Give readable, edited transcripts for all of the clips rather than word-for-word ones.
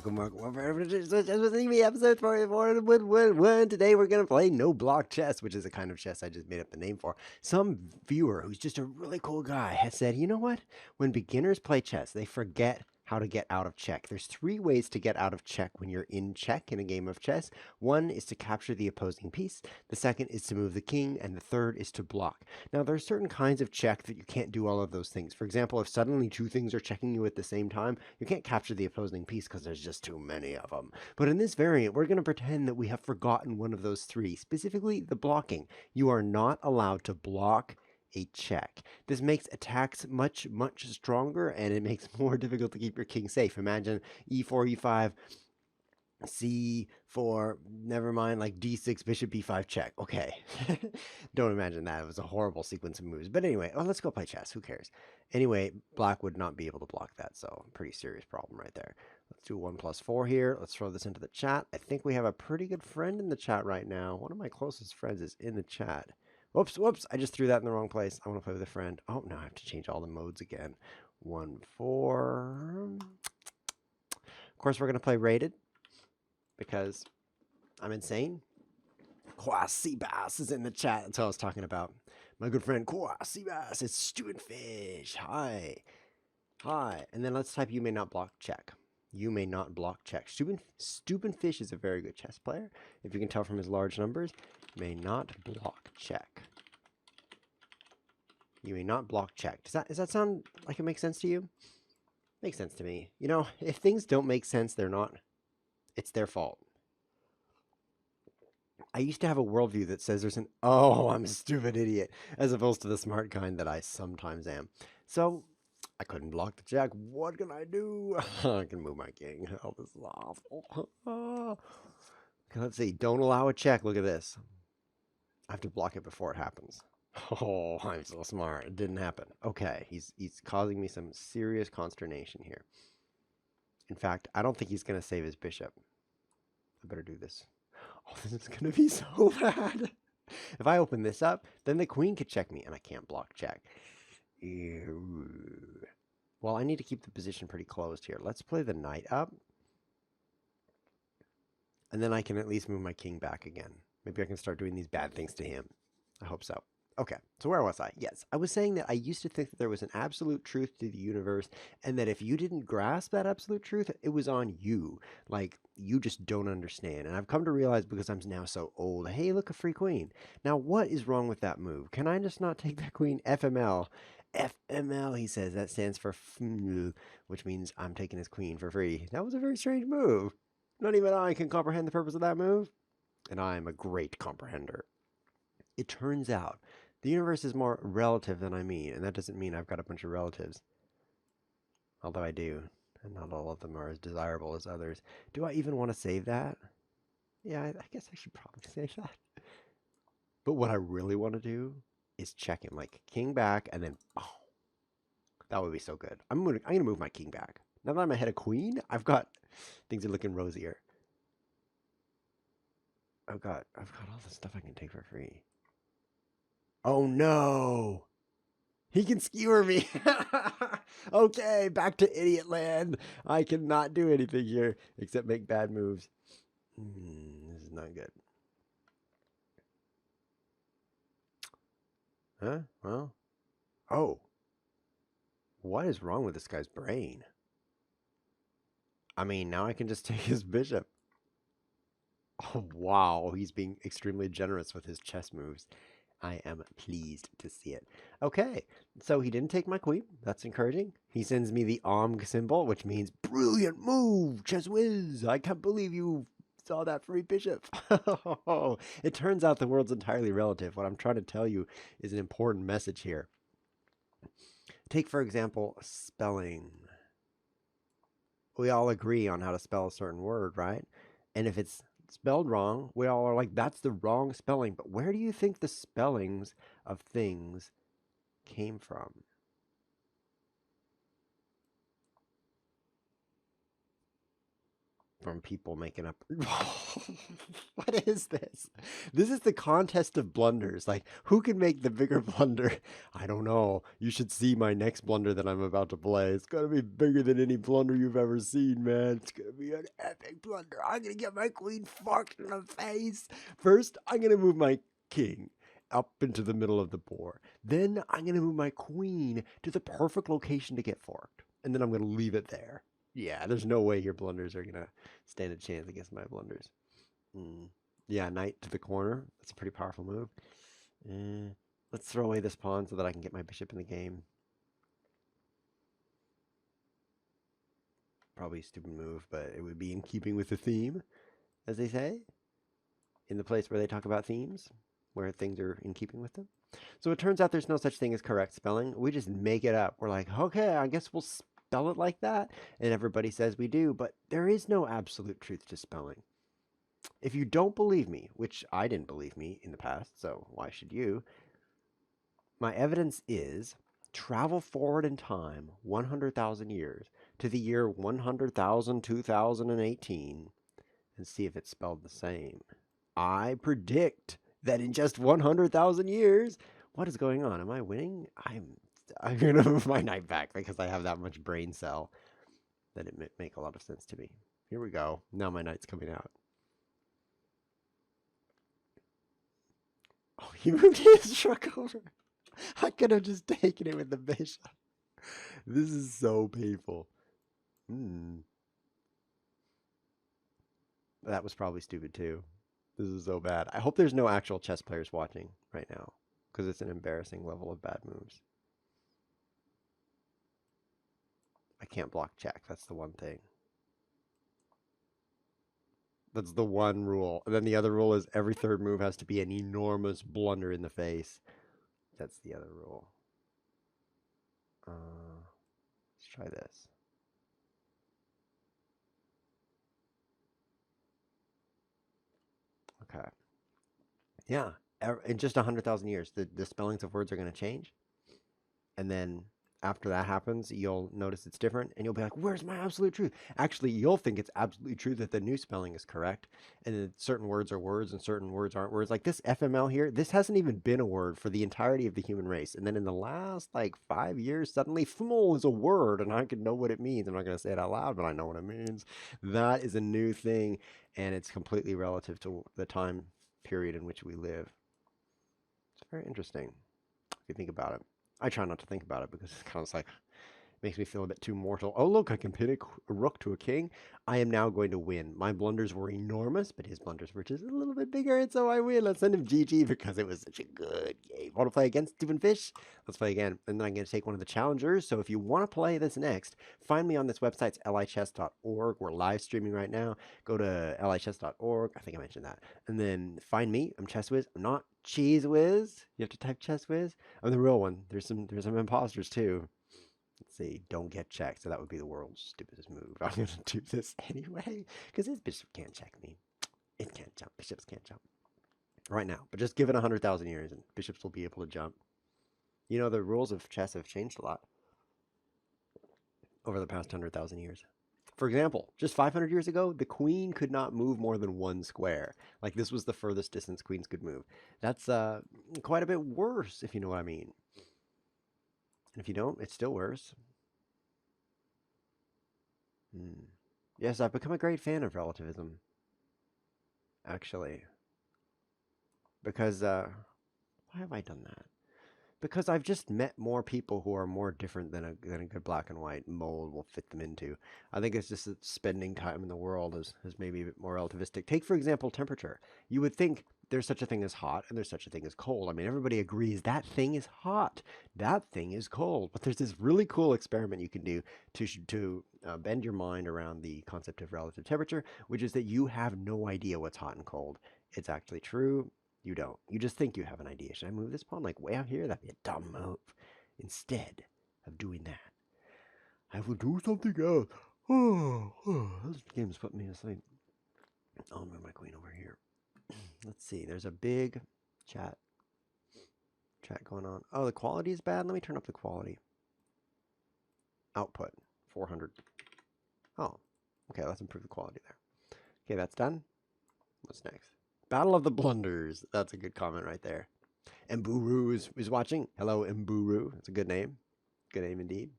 welcome to ChessWhiz TV episode 44. Today we're gonna play no block chess, which is a kind of chess I just made up the name for. Some viewer who's just a really cool guy has said, you know what? When beginners play chess, they forget how to get out of check. There's 3 ways to get out of check when you're in check in a game of chess. One is to capture the opposing piece, the second is to move the king, and the third is to block. Now, there are certain kinds of check that you can't do all of those things. For example, if suddenly 2 things are checking you at the same time, you can't capture the opposing piece because there's just too many of them. But in this variant, we're going to pretend that we have forgotten one of those 3, specifically the blocking. You are not allowed to block a check. This makes attacks much stronger, and it makes it more difficult to keep your king safe. Imagine e4, e5, c4, never mind, like d6, bishop b5, check. Okay. Don't imagine that. It was a horrible sequence of moves. But anyway, let's go play chess. Who cares? Anyway, black would not be able to block that, so pretty serious problem right there. Let's do 1+4 here. Let's throw this into the chat. I think we have a pretty good friend in the chat right now. One of my closest friends is in the chat. Whoops, I just threw that in the wrong place. I want to play with a friend. Oh, no, I have to change all the modes again. 1-4. Of course, we're going to play rated because I'm insane. Quasibas is in the chat. That's what I was talking about. My good friend Quasibas. It's Stewing Fish. Hi. And then let's type you may not block check. You may not block check. Stupin Fish is a very good chess player. If you can tell from his large numbers, may not block check. You may not block check. Does that sound like it makes sense to you? Makes sense to me. You know, if things don't make sense, it's their fault. I used to have a worldview that says there's I'm a stupid idiot, as opposed to the smart kind that I sometimes am. So I couldn't block the check. What can I do? I can move my king. Oh, this is awful. Okay, let's see. Don't allow a check. Look at this. I have to block it before it happens. Oh, I'm so smart. It didn't happen. Okay, he's causing me some serious consternation here. In fact, I don't think he's going to save his bishop. I better do this. Oh, this is going to be so bad. If I open this up, then the queen could check me, and I can't block check. Well, I need to keep the position pretty closed here. Let's play the knight up. And then I can at least move my king back again. Maybe I can start doing these bad things to him. I hope so. Okay, so where was I? Yes, I was saying that I used to think that there was an absolute truth to the universe, and that if you didn't grasp that absolute truth, it was on you. Like, you just don't understand. And I've come to realize, because I'm now so old, hey, look, a free queen. Now, what is wrong with that move? Can I just not take that queen? FML. FML, he says. That stands for which means I'm taking his queen for free. That was a very strange move. Not even I can comprehend the purpose of that move. And I am a great comprehender. It turns out the universe is more relative than I mean, and that doesn't mean I've got a bunch of relatives. Although I do, and not all of them are as desirable as others. Do I even want to save that? Yeah, I guess I should probably save that. But what I really want to do is check him, like king back, and then boom. That would be so good. I'm gonna move my king back. Now that I'm ahead of queen, things are looking rosier. I've got all the stuff I can take for free. Oh no! He can skewer me. Okay, back to idiot land. I cannot do anything here except make bad moves. This is not good. Huh? Well. Oh. What is wrong with this guy's brain? I mean, now I can just take his bishop. Oh, wow. He's being extremely generous with his chess moves. I am pleased to see it. Okay, so he didn't take my queen. That's encouraging. He sends me the OMG symbol, which means brilliant move, ChessWhiz. I can't believe you saw that free bishop. It turns out the world's entirely relative. What I'm trying to tell you is an important message here. Take, for example, spelling. We all agree on how to spell a certain word, right? And if it's spelled wrong, we all are like, that's the wrong spelling. But where do you think the spellings of things came from? from people making up. What is this? This is the contest of blunders. Like, who can make the bigger blunder? I don't know. You should see my next blunder that I'm about to play. It's gonna be bigger than any blunder you've ever seen, man. It's gonna be an epic blunder. I'm gonna get my queen fucked in the face. First, I'm gonna move my king up into the middle of the board. Then I'm gonna move my queen to the perfect location to get forked. And then I'm gonna leave it there. Yeah, there's no way your blunders are gonna stand a chance against my blunders. Yeah, knight to the corner. That's a pretty powerful move. Let's throw away this pawn so that I can get my bishop in the game. Probably a stupid move, but it would be in keeping with the theme, as they say, in the place where they talk about themes, where things are in keeping with them. So it turns out there's no such thing as correct spelling. We just make it up. We're like, okay, I guess we'll spell it like that, and everybody says we do, but there is no absolute truth to spelling. If you don't believe me, which I didn't believe me in the past, so why should you? My evidence is travel forward in time 100,000 years to the year 100,000, 2018, and see if it's spelled the same. I predict that in just 100,000 years, what is going on? Am I winning? I'm going to move my knight back because I have that much brain cell that it make a lot of sense to me. Here we go. Now my knight's coming out. Oh, he moved his truck over. I could have just taken it with the bishop. This is so painful. That was probably stupid too. This is so bad. I hope there's no actual chess players watching right now because it's an embarrassing level of bad moves. I can't block check. That's the one thing. That's the one rule. And then the other rule is every third move has to be an enormous blunder in the face. That's the other rule. Let's try this. Okay. Yeah. In just 100,000 years, the spellings of words are going to change. And then after that happens, you'll notice it's different and you'll be like, where's my absolute truth? Actually, you'll think it's absolutely true that the new spelling is correct. And then certain words are words and certain words aren't words. Like this FML here, this hasn't even been a word for the entirety of the human race. And then in the last like 5 years, suddenly FML is a word and I can know what it means. I'm not going to say it out loud, but I know what it means. That is a new thing and it's completely relative to the time period in which we live. It's very interesting if you think about it. I try not to think about it because it's kind of like makes me feel a bit too mortal. Oh, look, I can pin a rook to a king. I am now going to win. My blunders were enormous, but his blunders were just a little bit bigger, and so I win. Let's send him GG because it was such a good game. Want to play against Stephen Fish? Let's play again. And then I'm going to take one of the challengers. So if you want to play this next, find me on this website. It's lichess.org. We're live streaming right now. Go to lichess.org. I think I mentioned that. And then find me. I'm ChessWhiz. I'm not ChessWhiz. You have to type ChessWhiz. I'm the real one. There's some imposters too. Let's see, don't get checked. So that would be the world's stupidest move. I'm going to do this anyway because this bishop can't check me. It can't jump. Bishops can't jump right now. But just give it 100,000 years and bishops will be able to jump. You know, the rules of chess have changed a lot over the past 100,000 years. For example, just 500 years ago, the queen could not move more than one square. Like this was the furthest distance queens could move. That's quite a bit worse, if you know what I mean. And if you don't, it's still worse. Yes, I've become a great fan of relativism. Actually. Because, why have I done that? Because I've just met more people who are more different than a good black and white mold will fit them into. I think it's just that spending time in the world is maybe a bit more relativistic. Take, for example, temperature. You would think there's such a thing as hot and there's such a thing as cold. I mean, everybody agrees that thing is hot, that thing is cold. But there's this really cool experiment you can do to bend your mind around the concept of relative temperature, which is that you have no idea what's hot and cold. It's actually true. You don't. You just think you have an idea. Should I move this pawn like way out here? That'd be a dumb move. Instead of doing that, I will do something else. This game's putting me asleep. I'll move my queen over here. Let's see. There's a big chat going on. Oh, the quality is bad. Let me turn up the quality. Output 400. Oh, okay. Let's improve the quality there. Okay, that's done. What's next? Battle of the Blunders. That's a good comment right there. Mburu is watching. Hello, Mburu. That's a good name. Good name indeed.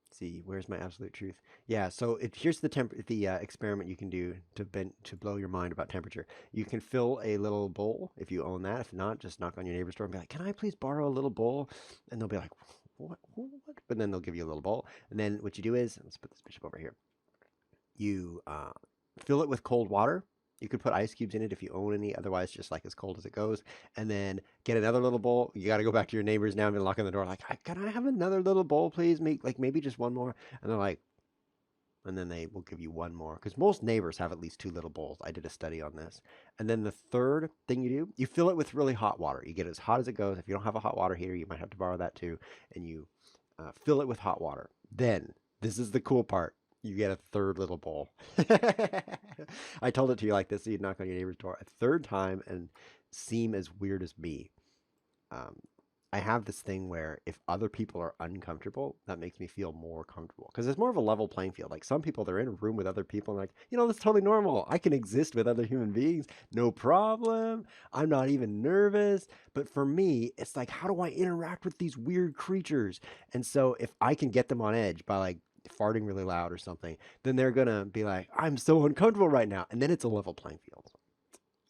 Let's see, where's my absolute truth? Yeah, so here's the experiment you can do to blow your mind about temperature. You can fill a little bowl if you own that. If not, just knock on your neighbor's door and be like, "Can I please borrow a little bowl?" And they'll be like, "What? What?" But then they'll give you a little bowl. And then what you do is, let's put this bishop over here. You fill it with cold water. You could put ice cubes in it if you own any. Otherwise, just like as cold as it goes. And then get another little bowl. You got to go back to your neighbors now and knock on the door like, "Can I have another little bowl, please? Maybe just one more." And they're like, and then they will give you one more because most neighbors have at least 2 little bowls. I did a study on this. And then the third thing you do, you fill it with really hot water. You get it as hot as it goes. If you don't have a hot water heater, you might have to borrow that too. And you fill it with hot water. Then, this is the cool part. You get a third little bowl. I told it to you like this, so you'd knock on your neighbor's door a third time and seem as weird as me. I have this thing where if other people are uncomfortable, that makes me feel more comfortable because it's more of a level playing field. Like some people, they're in a room with other people and like, that's totally normal. I can exist with other human beings, no problem. I'm not even nervous. But for me, it's like, how do I interact with these weird creatures? And so if I can get them on edge by like farting really loud or something, then they're gonna be like, I'm so uncomfortable right now. And then it's a level playing field.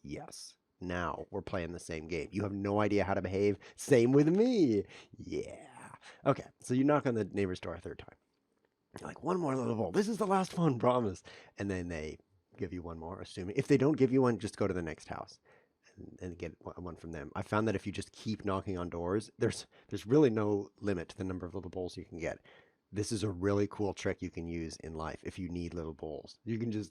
Yes. Now we're playing the same game. You have no idea how to behave. Same with me. Yeah. Okay, so you knock on the neighbor's door a third time. You're like, one more little bowl. This is the last one, promise. And then they give you one more, assuming. If they don't give you one, just go to the next house and get one from them. I found that if you just keep knocking on doors, there's really no limit to the number of little bowls you can get. This is a really cool trick you can use in life if you need little bowls. You can just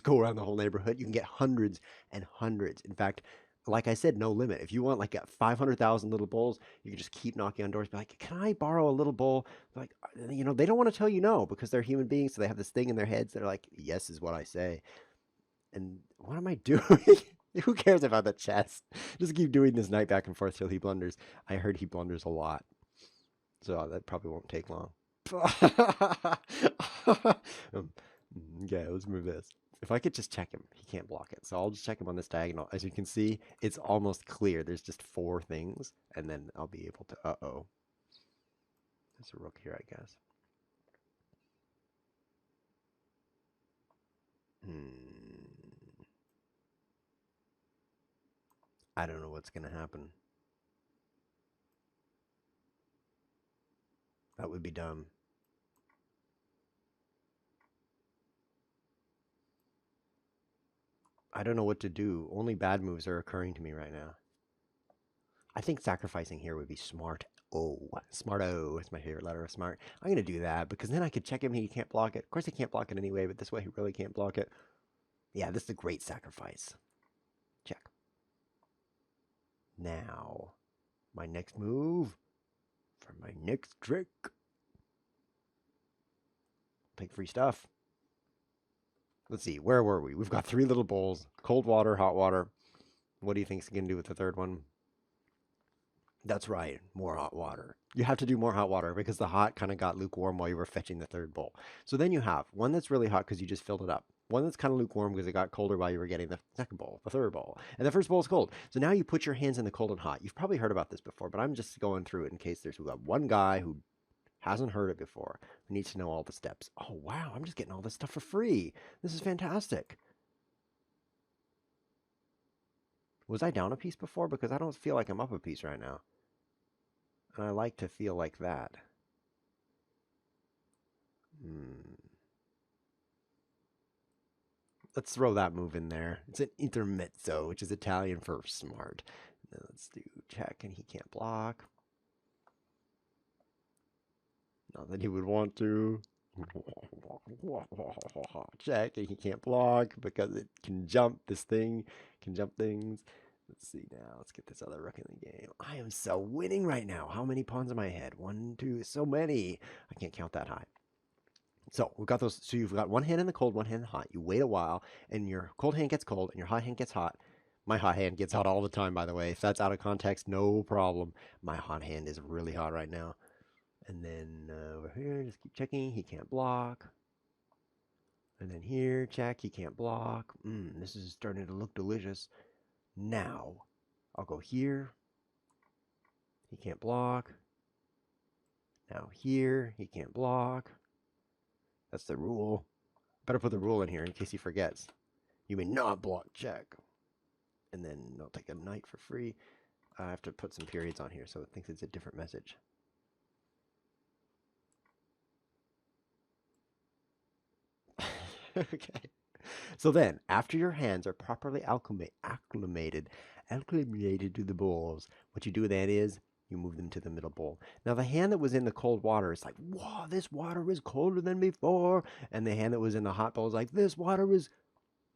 go around the whole neighborhood. You can get hundreds and hundreds. In fact, like I said, no limit. If you want like 500,000 little bowls, you can just keep knocking on doors. Be like, "Can I borrow a little bowl?" Like, they don't want to tell you no because they're human beings. So they have this thing in their heads that are like, "Yes is what I say." And what am I doing? Who cares about the chess? Just keep doing this night back and forth till he blunders. I heard he blunders a lot. So that probably won't take long. Okay, let's move this. If I could just check him, he can't block it. So I'll just check him on this diagonal. As you can see, it's almost clear. There's just 4 things, and then I'll be able to, uh-oh. There's a rook here, I guess. I don't know what's going to happen. That would be dumb. I don't know what to do. Only bad moves are occurring to me right now. I think sacrificing here would be smart. Oh, smart-o. It's my favorite letter of smart. I'm going to do that because then I could check him. He can't block it. Of course, he can't block it anyway, but this way he really can't block it. Yeah, this is a great sacrifice. Check. Now, my next move for my next trick. Take free stuff. Let's see, where were we? We've got 3 little bowls. Cold water, hot water. What do you think he's going to do with the third one? That's right, more hot water. You have to do more hot water because the hot kind of got lukewarm while you were fetching the third bowl. So then you have one that's really hot because you just filled it up. One that's kind of lukewarm because it got colder while you were getting the second bowl, the third bowl. And the first bowl is cold. So now you put your hands in the cold and hot. You've probably heard about this before, but I'm just going through it in case we've got one guy who hasn't heard it before, who needs to know all the steps. Oh, wow, I'm just getting all this stuff for free. This is fantastic. Was I down a piece before? Because I don't feel like I'm up a piece right now. And I like to feel like that. Let's throw that move in there. It's an intermezzo, which is Italian for smart. Then let's do check, and he can't block. Not that he would want to. Check, and he can't block because it can jump. This thing can jump things. Let's see now. Let's get this other rook in the game. I am so winning right now. How many pawns am I ahead? 1, 2, so many. I can't count that high. So we've got those. So you've got one hand in the cold, one hand in the hot. You wait a while, and your cold hand gets cold, and your hot hand gets hot. My hot hand gets hot all the time, by the way. If that's out of context, no problem. My hot hand is really hot right now. And then over here, just keep checking. He can't block. And then here, check, he can't block. This is starting to look delicious. Now, I'll go here. He can't block. Now here, he can't block. That's the rule. Better put the rule in here in case he forgets. You may not block check. And then I'll take a knight for free. I have to put some periods on here so it thinks it's a different message. Okay. So then, after your hands are properly acclimated to the bowls, what you do then is you move them to the middle bowl. Now, the hand that was in the cold water is like, "Wow, this water is colder than before," and the hand that was in the hot bowl is like, "This water is."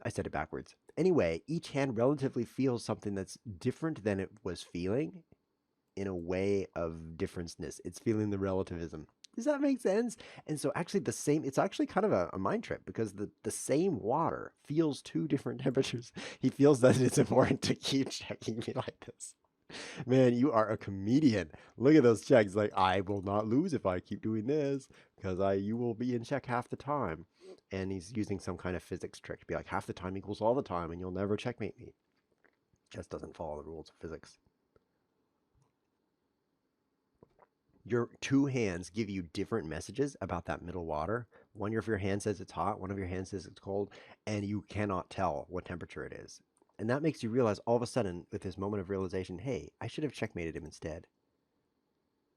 I said it backwards. Anyway, each hand relatively feels something that's different than it was feeling in a way of differenceness. It's feeling the relativism. Does that make sense? And so actually it's actually kind of a mind trip because the same water feels two different temperatures. He feels that it's important to keep checking me like this. Man, you are a comedian. Look at those checks. Like, I will not lose if I keep doing this because you will be in check half the time. And he's using some kind of physics trick to be like half the time equals all the time and you'll never checkmate me. Just doesn't follow the rules of physics. Your two hands give you different messages about that middle water. One of your hands says it's hot, one of your hands says it's cold, and you cannot tell what temperature it is. And that makes you realize all of a sudden, with this moment of realization, hey, I should have checkmated him instead.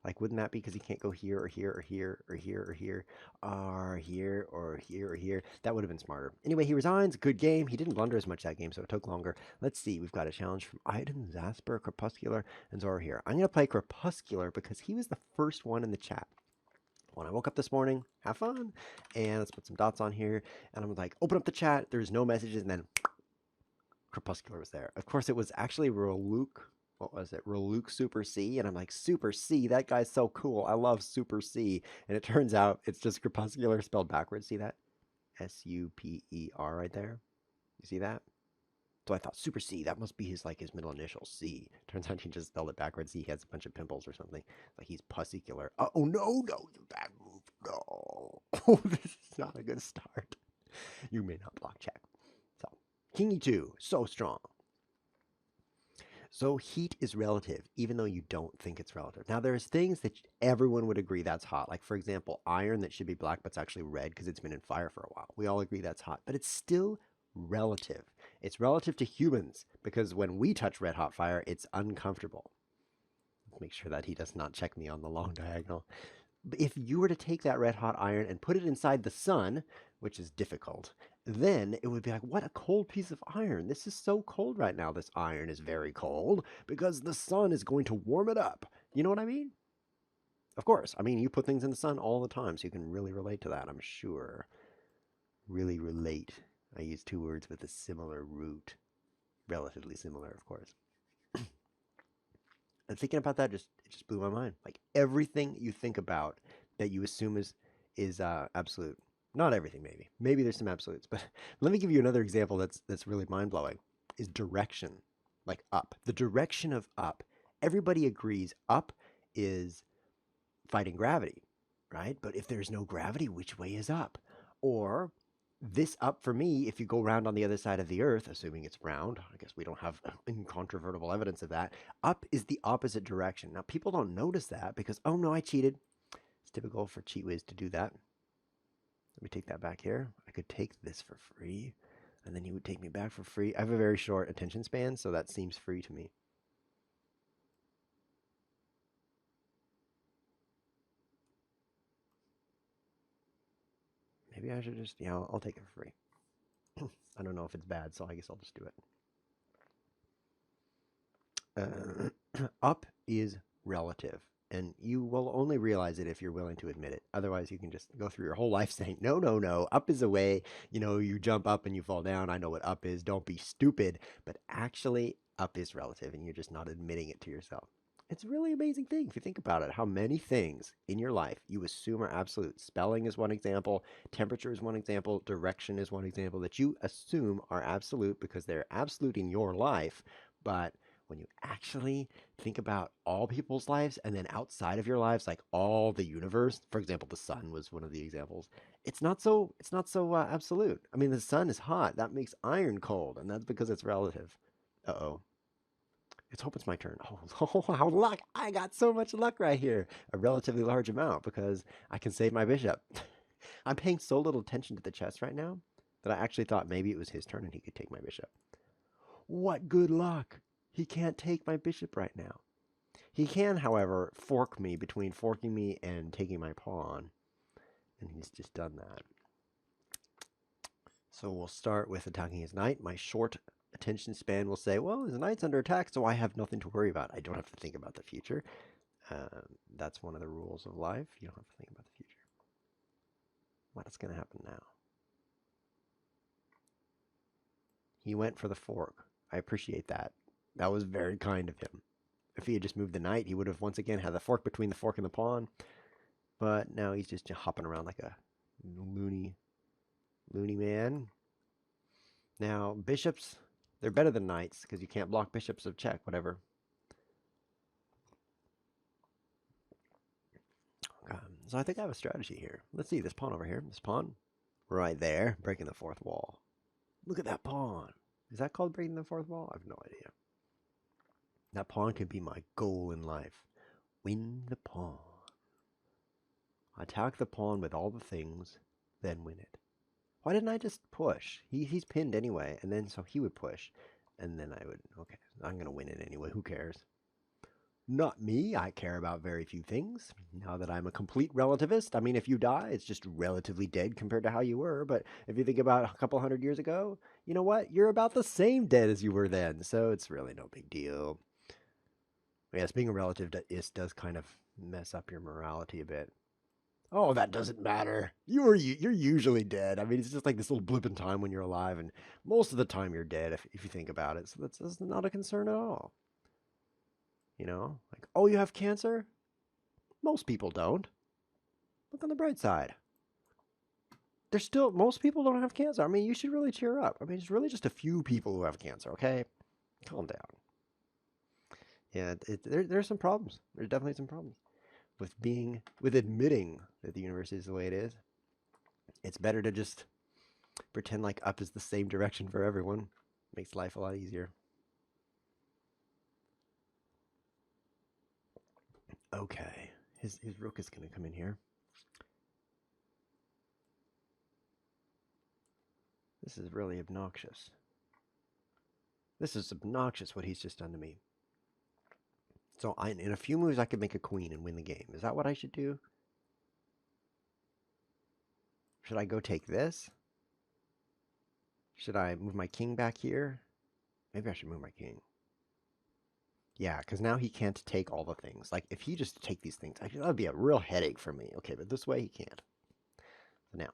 Like, wouldn't that be because he can't go here or here or here or here or here or here or here or here? That would have been smarter. Anyway, he resigns. Good game. He didn't blunder as much that game, so it took longer. Let's see. We've got a challenge from Iden, Zasper, Crepuscular, and Zora here. I'm going to play Crepuscular because he was the first one in the chat. When I woke up this morning, have fun. And let's put some dots on here. And I'm like, open up the chat. There's no messages. And then Crepuscular was there. Of course, it was actually Roluk. What was it? Reluk Super C. And I'm like, Super C, that guy's so cool. I love Super C. And it turns out it's just Crepuscular spelled backwards. See that? S-U-P-E-R right there. You see that? So I thought Super C, that must be his middle initial C. Turns out he just spelled it backwards. He has a bunch of pimples or something. Like he's pussycular. Oh no, you bad move. No. Oh, this is not a good start. You may not block check. So King E2, so strong. So heat is relative, even though you don't think it's relative. Now, there's things that everyone would agree that's hot. Like, for example, iron that should be black, but it's actually red because it's been in fire for a while. We all agree that's hot, but it's still relative. It's relative to humans because when we touch red hot fire, it's uncomfortable. Let's make sure that he does not check me on the long diagonal. If you were to take that red hot iron and put it inside the sun, which is difficult, then it would be like, what a cold piece of iron. This is so cold right now. This iron is very cold because the sun is going to warm it up. You know what I mean? Of course. I mean, you put things in the sun all the time, so you can really relate to that, I'm sure. Really relate. I use two words with a similar root. Relatively similar, of course. And thinking about that it just blew my mind. Like everything you think about that you assume is absolute. Not everything, maybe. Maybe there's some absolutes, but let me give you another example that's really mind-blowing. Is direction, like up. The direction of up. Everybody agrees up is fighting gravity, right? But if there's no gravity, which way is up? Or this up for me, if you go around on the other side of the earth, assuming it's round, I guess we don't have incontrovertible evidence of that, up is the opposite direction. Now, people don't notice that because, oh no, I cheated. It's typical for ChessWhiz to do that. Let me take that back here. I could take this for free, and then he would take me back for free. I have a very short attention span, so that seems free to me. Maybe I should just, yeah, I'll take it for free. I don't know if it's bad, so I guess I'll just do it. Up is relative. And you will only realize it if you're willing to admit it. Otherwise, you can just go through your whole life saying, no, no, no, up is away. You know, you jump up and you fall down. I know what up is. Don't be stupid. But actually, up is relative, and you're just not admitting it to yourself. It's a really amazing thing if you think about it, how many things in your life you assume are absolute. Spelling is one example. Temperature is one example. Direction is one example that you assume are absolute because they're absolute in your life. But when you actually think about all people's lives and then outside of your lives, like all the universe, for example, the sun was one of the examples. It's not so absolute. I mean, the sun is hot. That makes iron cold, and that's because it's relative. Uh-oh. Let's hope it's my turn. Oh, how luck. I got so much luck right here. A relatively large amount because I can save my bishop. I'm paying so little attention to the chess right now that I actually thought maybe it was his turn and he could take my bishop. What good luck. He can't take my bishop right now. He can, however, fork me between forking me and taking my pawn. And he's just done that. So we'll start with attacking his knight. My short attention span will say, well, his knight's under attack, so I have nothing to worry about. I don't have to think about the future. That's one of the rules of life. You don't have to think about the future. What's going to happen now? He went for the fork. I appreciate that. That was very kind of him. If he had just moved the knight, he would have once again had the fork between the fork and the pawn. But now he's just hopping around like a loony man. Now, bishops, they're better than knights because you can't block bishops of check, whatever. So I think I have a strategy here. Let's see, this pawn over here. This pawn right there, breaking the fourth wall. Look at that pawn. Is that called breaking the fourth wall? I have no idea. That pawn could be my goal in life. Win the pawn. Attack the pawn with all the things, then win it. Why didn't I just push? He's pinned anyway, and then so he would push, and then I would, okay, I'm going to win it anyway. Who cares? Not me. I care about very few things. Now that I'm a complete relativist, I mean, if you die, it's just relatively dead compared to how you were. But if you think about a couple hundred years ago, you know what? You're about the same dead as you were then. So it's really no big deal. Yes, being a relativist does kind of mess up your morality a bit. Oh, that doesn't matter. You're usually dead. I mean, it's just like this little blip in time when you're alive, and most of the time you're dead if you think about it. So that's not a concern at all. You know, like, oh, you have cancer? Most people don't. Look on the bright side. Most people don't have cancer. I mean, you should really cheer up. I mean, it's really just a few people who have cancer, okay? Calm down. Yeah, there's some problems. There's definitely some problems with admitting that the universe is the way it is. It's better to just pretend like up is the same direction for everyone. Makes life a lot easier. Okay, his rook is going to come in here. This is really obnoxious. This is obnoxious what he's just done to me. So in a few moves I could make a queen and win the game. Is that what I should do? Should I go take this? Should I move my king back here? Maybe I should move my king. Yeah, because now he can't take all the things. Like, if he just take these things, that would be a real headache for me. Okay, but this way he can't. So now,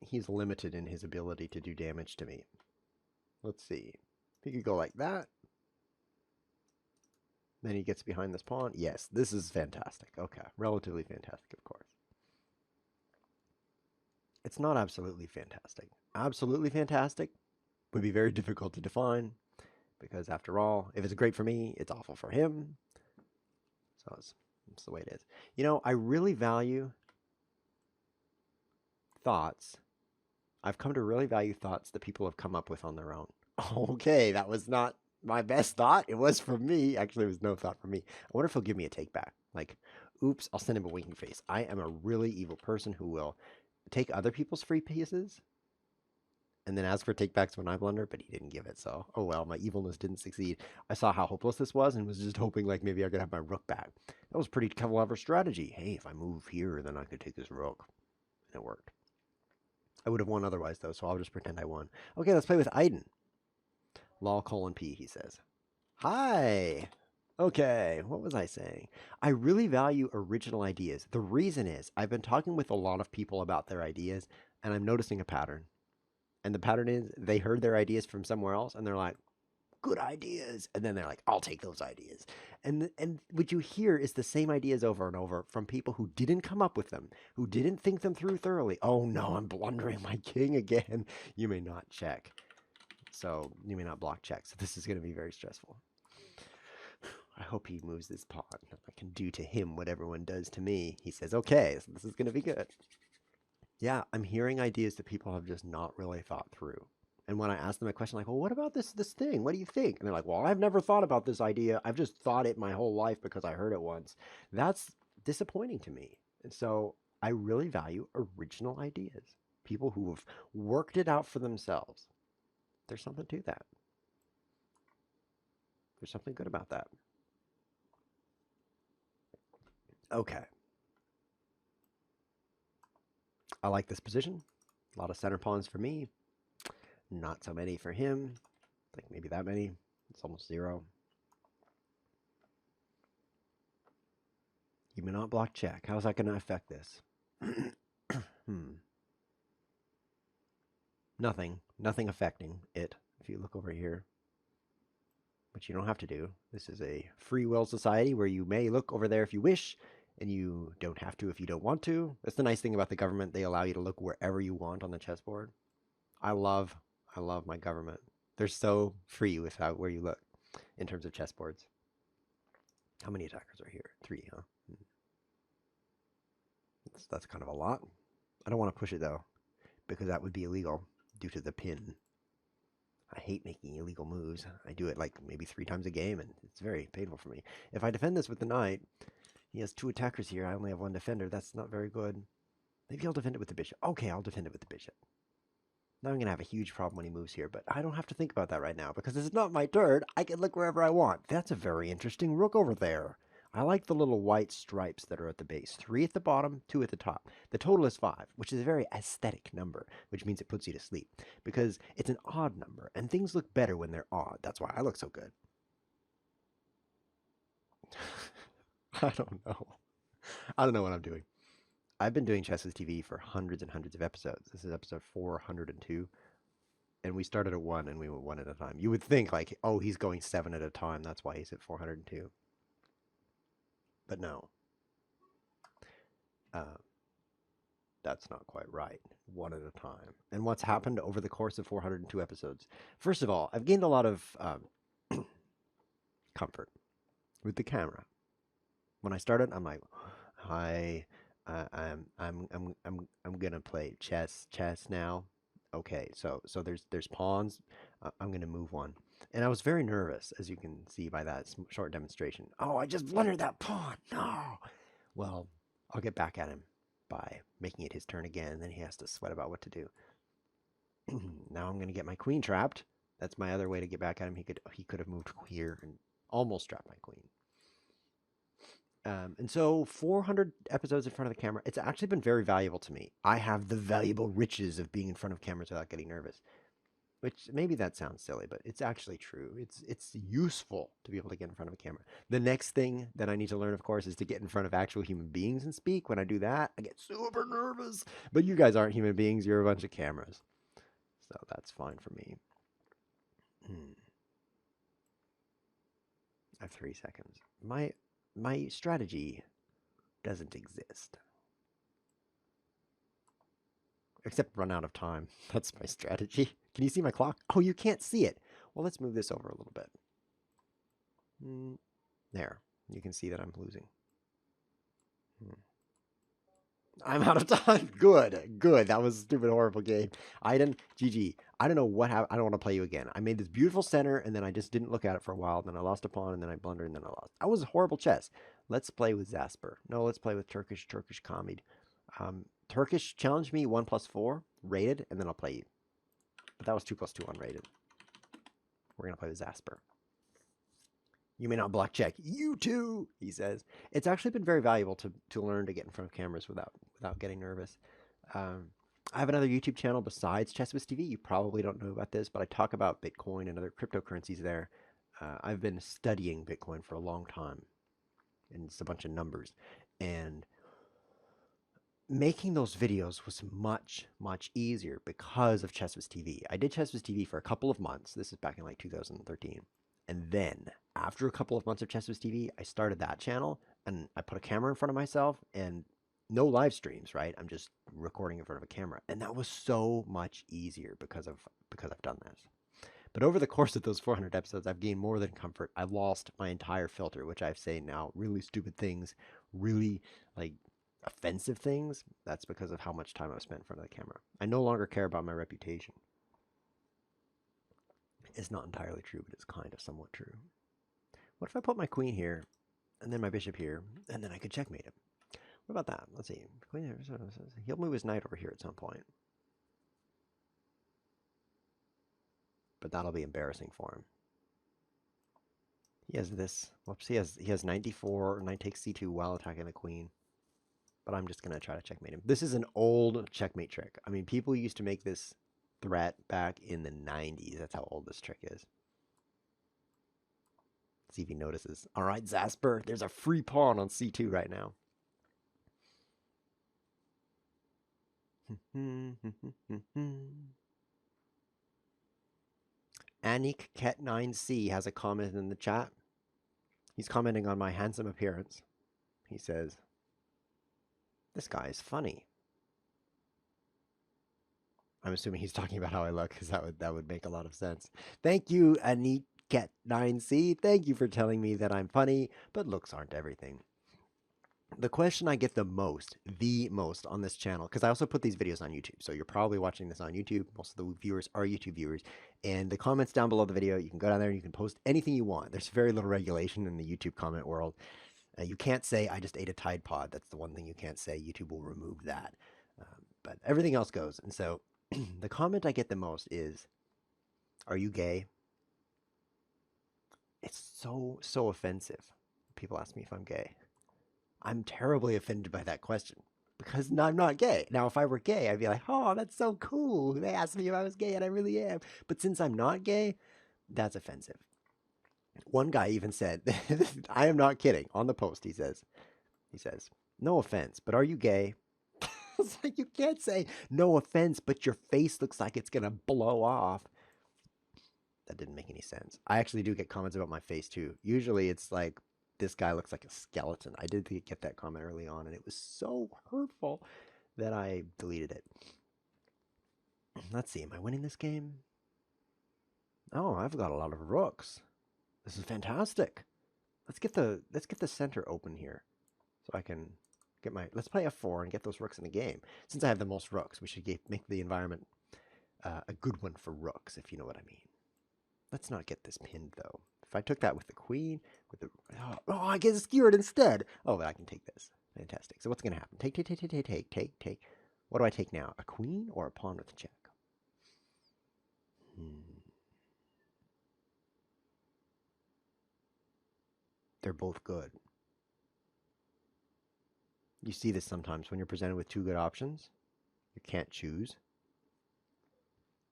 he's limited in his ability to do damage to me. Let's see. He could go like that. Then he gets behind this pawn. Yes, this is fantastic. Okay, relatively fantastic, of course. It's not absolutely fantastic. Absolutely fantastic would be very difficult to define because, after all, if it's great for me, it's awful for him. So it's the way it is. You know, I really value thoughts. I've come to really value thoughts that people have come up with on their own. Okay, that was not my best thought. It was for me. Actually, it was no thought for me. I wonder if he'll give me a take back. Like, oops, I'll send him a winking face. I am a really evil person who will take other people's free pieces and then ask for takebacks when I blunder, but he didn't give it, so oh well, my evilness didn't succeed. I saw how hopeless this was and was just hoping like maybe I could have my rook back. That was pretty clever strategy. Hey, if I move here, then I could take this rook. And it worked. I would have won otherwise, though, so I'll just pretend I won. Okay, let's play with Aiden. Lol::P, he says. Hi! Okay, what was I saying? I really value original ideas. The reason is I've been talking with a lot of people about their ideas, and I'm noticing a pattern. And the pattern is they heard their ideas from somewhere else, and they're like, good ideas. And then they're like, I'll take those ideas. And what you hear is the same ideas over and over from people who didn't come up with them, who didn't think them through thoroughly. Oh no, I'm blundering my king again. You may not check. So you may not block check. So this is going to be very stressful. I hope he moves this pawn. I can do to him what everyone does to me. He says, okay, so this is going to be good. Yeah, I'm hearing ideas that people have just not really thought through. And when I ask them a question like, well, what about this thing? What do you think? And they're like, well, I've never thought about this idea. I've just thought it my whole life because I heard it once. That's disappointing to me. And so I really value original ideas. People who have worked it out for themselves. There's something to that. There's something good about that. Okay. I like this position. A lot of center pawns for me. Not so many for him. Like maybe that many. It's almost 0. You may not block check. How's that going to affect this? Nothing. Nothing affecting it. If you look over here. Which you don't have to do. This is a free will society where you may look over there if you wish, and you don't have to if you don't want to. That's the nice thing about the government. They allow you to look wherever you want on the chessboard. I love my government. They're so free without where you look in terms of chessboards. How many attackers are here? 3, huh? That's kind of a lot. I don't want to push it though, because that would be illegal due to the pin. I hate making illegal moves. I do it like maybe 3 times a game, and it's very painful for me. If I defend this with the knight, he has 2 attackers here. I only have 1 defender. That's not very good. Maybe I'll defend it with the bishop. Okay, I'll defend it with the bishop. Now I'm going to have a huge problem when he moves here, but I don't have to think about that right now because this is not my turn. I can look wherever I want. That's a very interesting rook over there. I like the little white stripes that are at the base. 3 at the bottom, 2 at the top. The total is 5, which is a very aesthetic number, which means it puts you to sleep because it's an odd number, and things look better when they're odd. That's why I look so good. I don't know. I don't know what I'm doing. I've been doing ChessWhiz TV for hundreds and hundreds of episodes. This is episode 402, and we started at 1, and we went 1 at a time. You would think like, oh, he's going 7 at a time. That's why he's at 402. But no. That's not quite right. 1 at a time. And what's happened over the course of 402 episodes? First of all, I've gained a lot of comfort with the camera. When I started, I'm like, hi, I'm gonna play chess now. Okay, so there's pawns. I'm gonna move 1, and I was very nervous, as you can see by that short demonstration. Oh, I just blundered that pawn. No. Well, I'll get back at him by making it his turn again, and then he has to sweat about what to do. Now I'm gonna get my queen trapped. That's my other way to get back at him. He could have moved here and almost trapped my queen. And so 400 episodes in front of the camera, it's actually been very valuable to me. I have the valuable riches of being in front of cameras without getting nervous. Which maybe that sounds silly, but it's actually true. It's useful to be able to get in front of a camera. The next thing that I need to learn, of course, is to get in front of actual human beings and speak. When I do that, I get super nervous. But you guys aren't human beings. You're a bunch of cameras. So that's fine for me. I have 3 seconds. My strategy doesn't exist. Except run out of time. That's my strategy. Can you see my clock? Oh, you can't see it. Well, let's move this over a little bit. There. You can see that I'm losing. I'm out of time. Good. That was a stupid, horrible game. GG. I don't know what happened. I don't want to play you again. I made this beautiful center, and then I just didn't look at it for a while. Then I lost a pawn, and then I blundered, and then I lost. That was horrible chess. Let's play with Zasper. No, let's play with Turkish Kamid. Turkish challenged me 1+4, rated, and then I'll play you. But that was 2+2 unrated. We're going to play with Zasper. You may not block check. You too, he says. It's actually been very valuable to learn to get in front of cameras without getting nervous. I have another YouTube channel besides ChessWhiz TV. You probably don't know about this, but I talk about Bitcoin and other cryptocurrencies there. I've been studying Bitcoin for a long time, and it's a bunch of numbers. And making those videos was much, much easier because of ChessWhiz TV. I did ChessWhiz TV for a couple of months. This is back in like 2013. And then after a couple of months of ChessWhiz TV, I started that channel and I put a camera in front of myself and no live streams, right? I'm just recording in front of a camera. And that was so much easier because I've done this. But over the course of those 400 episodes, I've gained more than comfort. I've lost my entire filter, which I've say now really stupid things, really like offensive things. That's because of how much time I've spent in front of the camera. I no longer care about my reputation. It's not entirely true, but it's kind of somewhat true. What if I put my queen here, and then my bishop here, and then I could checkmate him? What about that? Let's see. Queen here. He'll move his knight over here at some point. But that'll be embarrassing for him. He has this. Whoops, he has knight d4, knight takes c2 while attacking the queen. But I'm just going to try to checkmate him. This is an old checkmate trick. I mean, people used to make this threat back in the 90s. That's how old this trick is. Let's see if he notices. All right, Zasper, there's a free pawn on c2 right now. Anik Ket 9C has a comment in the chat. He's commenting on my handsome appearance. He says, "This guy is funny." I'm assuming he's talking about how I look, because that would make a lot of sense. Thank you, Anik Ket 9C. Thank you for telling me that I'm funny, but looks aren't everything. The question I get the most on this channel, because I also put these videos on YouTube, so you're probably watching this on YouTube. Most of the viewers are YouTube viewers. And the comments down below the video, you can go down there and you can post anything you want. There's very little regulation in the YouTube comment world. You can't say, "I just ate a Tide Pod." That's the one thing you can't say. YouTube will remove that. But everything else goes. And so the comment I get the most is, "Are you gay?" It's so offensive. People ask me if I'm gay. I'm terribly offended by that question because I'm not gay. Now, if I were gay, I'd be like, "Oh, that's so cool. They asked me if I was gay and I really am." But since I'm not gay, that's offensive. One guy even said, I am not kidding, on the post, he says, "No offense, but are you gay?" It's like, you can't say "no offense, but your face looks like it's going to blow off." That didn't make any sense. I actually do get comments about my face too. Usually it's like, "This guy looks like a skeleton." I did get that comment early on, and it was so hurtful that I deleted it. Let's see, am I winning this game? Oh, I've got a lot of rooks. This is fantastic. Let's get the center open here, so I can get my. Let's play f4 and get those rooks in the game. Since I have the most rooks, we should make the environment a good one for rooks, if you know what I mean. Let's not get this pinned though. If I took that with the queen, with the I get skewered instead. Oh, but I can take this. Fantastic. So what's going to happen? Take. What do I take now? A queen or a pawn with a check? They're both good. You see this sometimes when you're presented with two good options. You can't choose.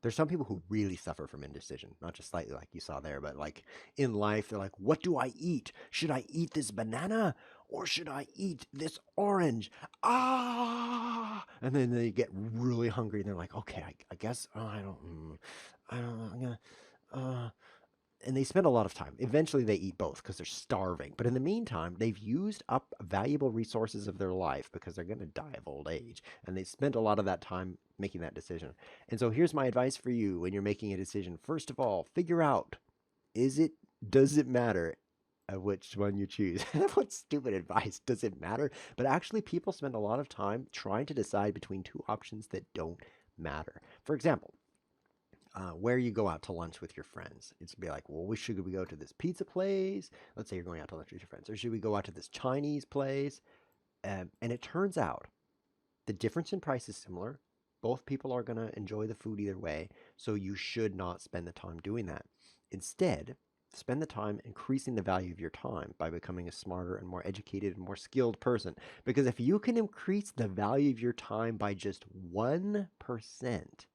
There's some people who really suffer from indecision, not just slightly like you saw there, but like in life, they're like, "What do I eat? Should I eat this banana or should I eat this orange? Ah!" And then they get really hungry and they're like, "Okay, I guess, I don't know, I'm gonna, and they spend a lot of time. Eventually, they eat both because they're starving. But in the meantime, they've used up valuable resources of their life because they're going to die of old age. And they spent a lot of that time making that decision. And so here's my advice for you when you're making a decision. First of all, figure out, does it matter which one you choose? What stupid advice. Does it matter? But actually, people spend a lot of time trying to decide between two options that don't matter. For example, where you go out to lunch with your friends. It's be like, "Well, should we go to this pizza place?" Let's say you're going out to lunch with your friends. "Or should we go out to this Chinese place?" And it turns out the difference in price is similar. Both people are going to enjoy the food either way. So you should not spend the time doing that. Instead, spend the time increasing the value of your time by becoming a smarter and more educated and more skilled person. Because if you can increase the value of your time by just 1%,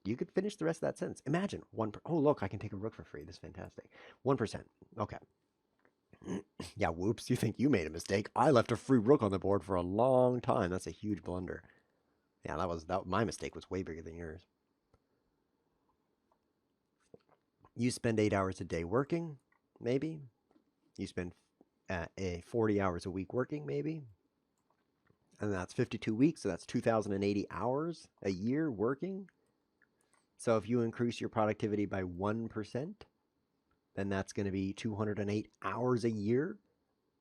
you could finish the rest of that sentence. Imagine oh, look, I can take a rook for free. This is fantastic. 1%. Okay. Yeah, whoops. You think you made a mistake. I left a free rook on the board for a long time. That's a huge blunder. Yeah, my mistake was way bigger than yours. You spend 8 hours a day working, maybe. You spend 40 hours a week working, maybe. And that's 52 weeks, so that's 2,080 hours a year working. So if you increase your productivity by 1%, then that's going to be 208 hours a year.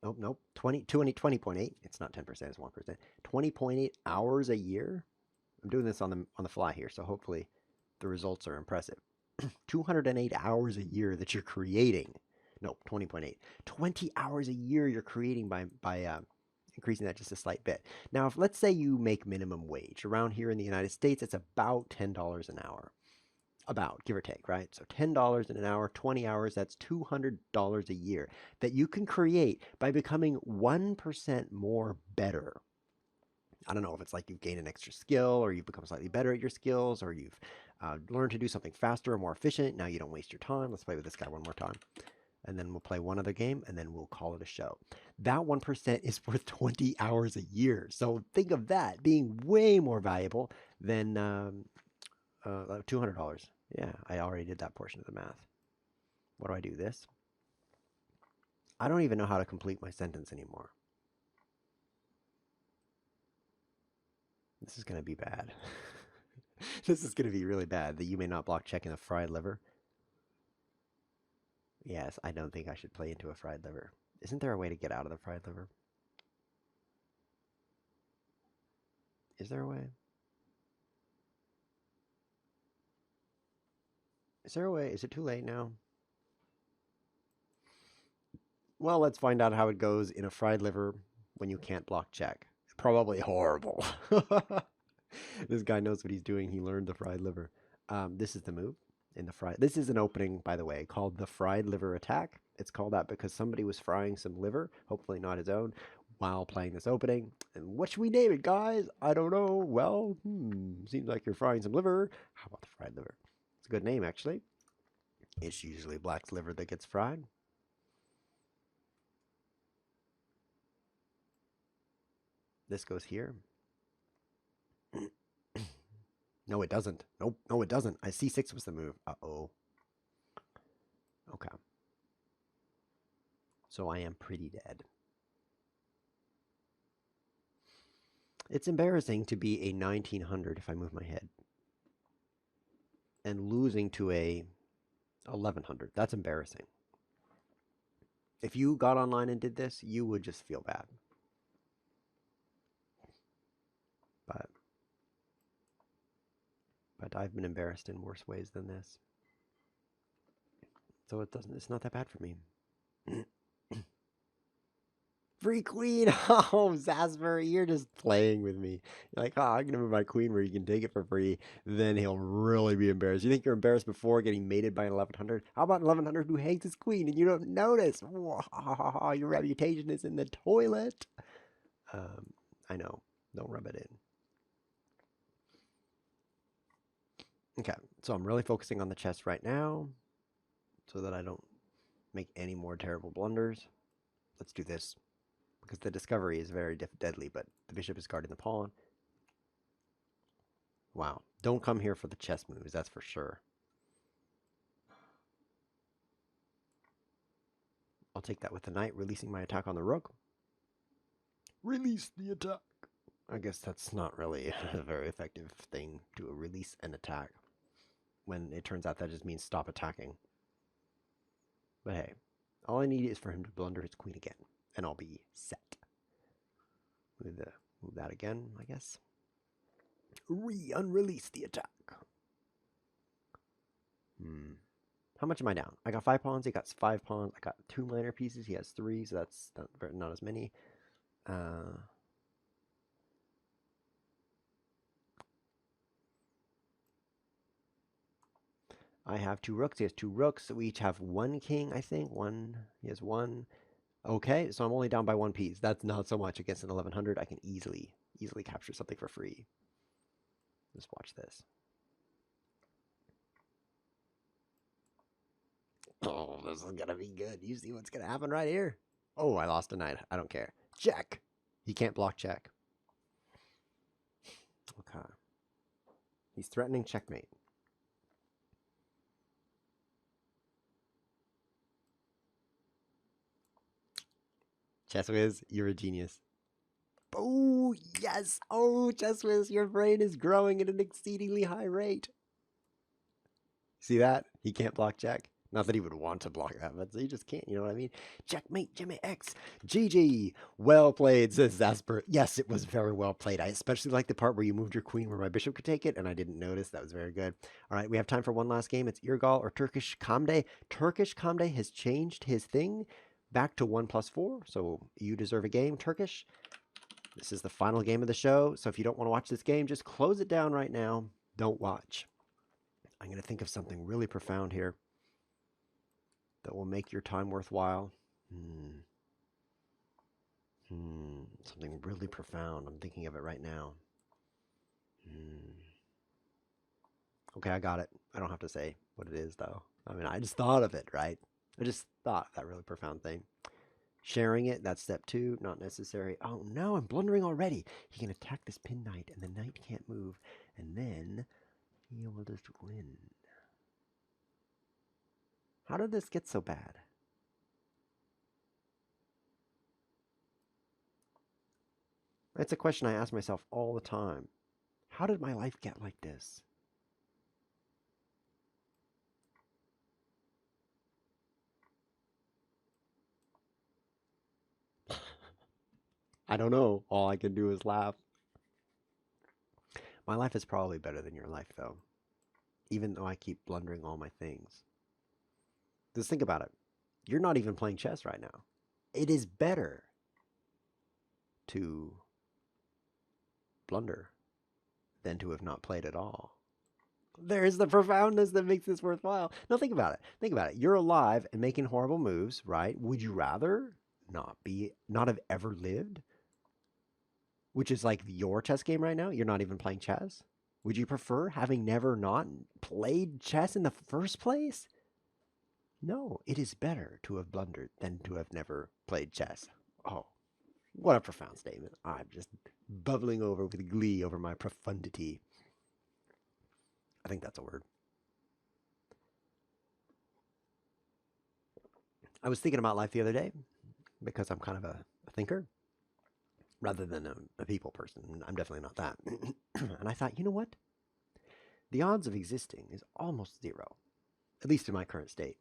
Oh, nope, 20.8. It's not 10%, it's 1%. 20.8 hours a year. I'm doing this on the fly here, so hopefully the results are impressive. 208 hours a year that you're creating. No, 20.8. 20 hours a year you're creating by increasing that just a slight bit. Now, if let's say you make minimum wage around here in the United States, it's about $10 an hour. About, give or take, right? So $10 in an hour, 20 hours, that's $200 a year that you can create by becoming 1% more better. I don't know if it's like you've gained an extra skill or you've become slightly better at your skills or you've learned to do something faster or more efficient. Now you don't waste your time. Let's play with this guy one more time. And then we'll play one other game and then we'll call it a show. That 1% is worth 20 hours a year. So think of that being way more valuable than $200. Yeah, I already did that portion of the math. What do I do? This? I don't even know how to complete my sentence anymore. This is going to be bad. This is going to be really bad. That you may not block checking a fried liver. Yes, I don't think I should play into a fried liver. Isn't there a way to get out of the fried liver? Is there a way? Is there a way? Is it too late now? Well, let's find out how it goes in a fried liver when you can't block check. Probably horrible. This guy knows what he's doing. He learned the fried liver. This is the move in the fried. This is an opening, by the way, called the fried liver attack. It's called that because somebody was frying some liver, hopefully not his own, while playing this opening. And what should we name it, guys? I don't know. Well, seems like you're frying some liver. How about the fried liver? It's a good name, actually. It's usually black's liver that gets fried. This goes here. No, it doesn't. Nope, no, it doesn't. I C6 was the move. Uh-oh. Okay. So I am pretty dead. It's embarrassing to be a 1900 if I move my head. And losing to a 1100. That's embarrassing. If you got online and did this, you would just feel bad. But I've been embarrassed in worse ways than this. So it's not that bad for me. Free queen! Oh, Zasper, you're just playing with me. You're like, oh, I'm going to move my queen where you can take it for free. Then he'll really be embarrassed. You think you're embarrassed before getting mated by an 1100? How about an 1100 who hangs his queen and you don't notice? Wow, your reputation is in the toilet. I know. Don't rub it in. Okay, so I'm really focusing on the chess right now so that I don't make any more terrible blunders. Let's do this because the discovery is very deadly, but the bishop is guarding the pawn. Wow, don't come here for the chess moves, that's for sure. I'll take that with the knight, releasing my attack on the rook. Release the attack. I guess that's not really a very effective thing to release an attack when it turns out that just means stop attacking. But hey, all I need is for him to blunder his queen again, and I'll be set. Move that again, I guess. Unrelease the attack. How much am I down? I got 5 pawns, he got 5 pawns, I got 2 minor pieces, he has 3, so that's not as many. I have 2 rooks, he has 2 rooks, so we each have 1 king, I think. He has 1. Okay, so I'm only down by 1 piece. That's not so much against an 1100. I can easily capture something for free. Just watch this. Oh, this is gonna be good. You see what's gonna happen right here? Oh, I lost a knight. I don't care. Check. He can't block check. Okay. He's threatening checkmate. ChessWhiz, you're a genius. Boom! Oh, yes. Oh, ChessWhiz, your brain is growing at an exceedingly high rate. See that? He can't block check. Not that he would want to block that, but he just can't. You know what I mean? Checkmate, Jimmy X. GG. Well played, says Zasper. Yes, it was very well played. I especially like the part where you moved your queen where my bishop could take it, and I didn't notice. That was very good. All right, we have time for one last game. It's Irgal or Turkish Kamde. Turkish Kamde has changed his thing back to 1+4, so you deserve a game, Turkish. This is the final game of the show, so if you don't want to watch this game, just close it down right now. Don't watch. I'm going to think of something really profound here that will make your time worthwhile. Something really profound. I'm thinking of it right now. Okay, I got it. I don't have to say what it is, though. I mean, I just thought of it, right? I just thought that really profound thing. Sharing it, that's step 2, not necessary. Oh no, I'm blundering already. He can attack this pin knight, and the knight can't move, and then he will just win. How did this get so bad? That's a question I ask myself all the time. How did my life get like this? I don't know. All I can do is laugh. My life is probably better than your life, though, even though I keep blundering all my things. Just think about it. You're not even playing chess right now. It is better to blunder than to have not played at all. There's the profoundness that makes this worthwhile. Now think about it. Think about it. You're alive and making horrible moves, right? Would you rather not have ever lived? Which is like your chess game right now. You're not even playing chess. Would you prefer having never not played chess in the first place? No, it is better to have blundered than to have never played chess. Oh, what a profound statement. I'm just bubbling over with glee over my profundity. I think that's a word. I was thinking about life the other day because I'm kind of a thinker rather than a people person. I'm definitely not that. And I thought, you know what? The odds of existing is almost zero, at least in my current state.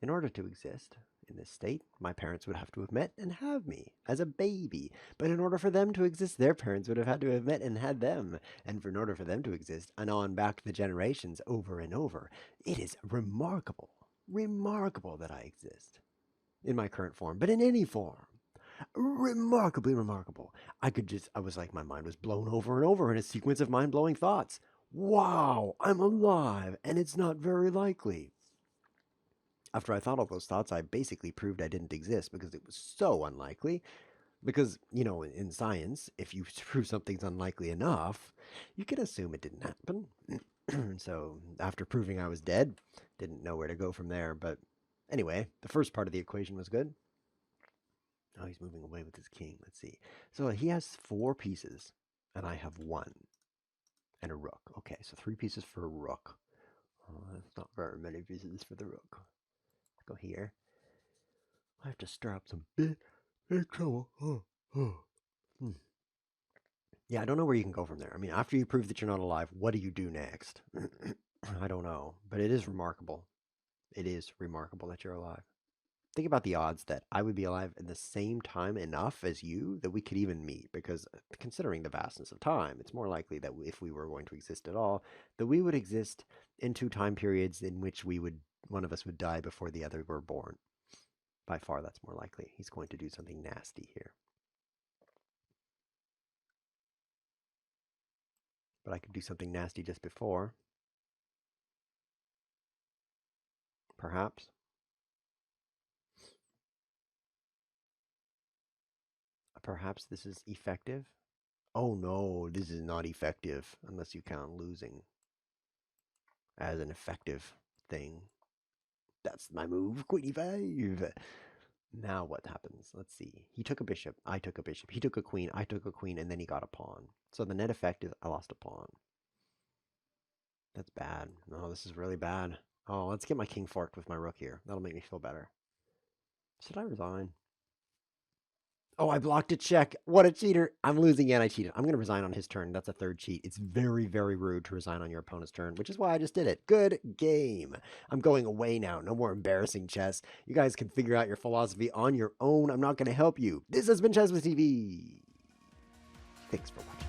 In order to exist in this state, my parents would have to have met and have me as a baby. But in order for them to exist, their parents would have had to have met and had them. And in order for them to exist, and on back to the generations over and over, it is remarkable, remarkable that I exist in my current form, but in any form. Remarkably remarkable. I was like, my mind was blown over and over in a sequence of mind-blowing thoughts. Wow, I'm alive, and it's not very likely. After I thought all those thoughts, I basically proved I didn't exist because it was so unlikely. Because, you know, in science, if you prove something's unlikely enough, you can assume it didn't happen. So, after proving I was dead, didn't know where to go from there. But anyway, the first part of the equation was good. Oh, he's moving away with his king. Let's see. So he has 4 pieces, and I have 1. And a rook. Okay, so 3 pieces for a rook. Oh, that's not very many pieces for the rook. Go here. I have to stir up some big trouble. Yeah, I don't know where you can go from there. I mean, after you prove that you're not alive, what do you do next? I don't know, but it is remarkable. It is remarkable that you're alive. Think about the odds that I would be alive in the same time enough as you that we could even meet, because considering the vastness of time, it's more likely that if we were going to exist at all, that we would exist in 2 time periods in which one of us would die before the other were born. By far, that's more likely. He's going to do something nasty here. But I could do something nasty just before. Perhaps. Perhaps this is effective. Oh no, this is not effective unless you count losing as an effective thing. That's my move, queen e5. Now what happens? Let's see. He took a bishop. I took a bishop. He took a queen. I took a queen, and then he got a pawn. So the net effect is I lost a pawn. That's bad. No, this is really bad. Oh, let's get my king forked with my rook here. That'll make me feel better. Should I resign? Oh, I blocked a check. What a cheater. I'm losing and I cheated. I'm going to resign on his turn. That's a third cheat. It's very, very rude to resign on your opponent's turn, which is why I just did it. Good game. I'm going away now. No more embarrassing chess. You guys can figure out your philosophy on your own. I'm not going to help you. This has been ChessWhiz TV. Thanks for watching.